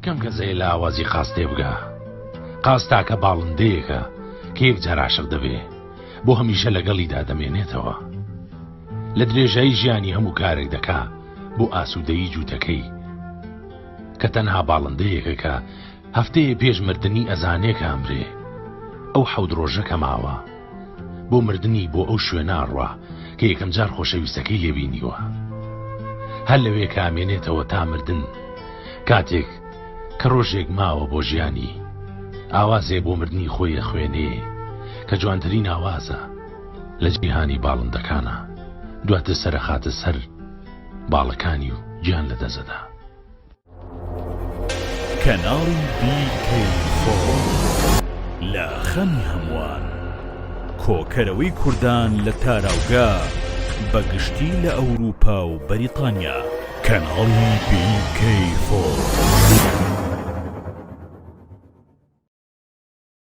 کەم کەسەیە لە ئاوازی قاس تێبگا. قاس تاکە باڵندەیەکە کە یەک جار عاشق دەبێ بۆ هەمیشە لەگەڵیدا دەمێنێتەوە. لە درێژایی ژیانی هەموو کارێک دەکا بۆ ئاسوودەیی جووتەکەی، کە تەنها باڵندەیەکە کە هەفتەیە پێش مردنی ئەزانێکە ئەمرێ. ئەو حەود ڕۆژە کە ماوە بۆ مردنی بۆ ئەو شوێنە ئەڕوا کە یەکەم جار خۆشەویستەکەی لێبینیوە. هەر لەوێ کامێنێتەوە تا مردن، کاتێک کە ڕۆژێک ماوە بۆ ژیانی، ئاوازێ بۆ مردنی خۆی خوێنێ کە جوانترین ئاوازە لە جیهانی باڵندەکانە، دواتر سەرخاتە سەر باڵەکانی و گیان لە دەزەدا. کەناڵی BK4 لە خەمی هەمووان، کۆکەرەوەی کوردان لە تاراوگا بەگشتی لە ئەوروپا و بەریتانیا. کەناڵی BK4.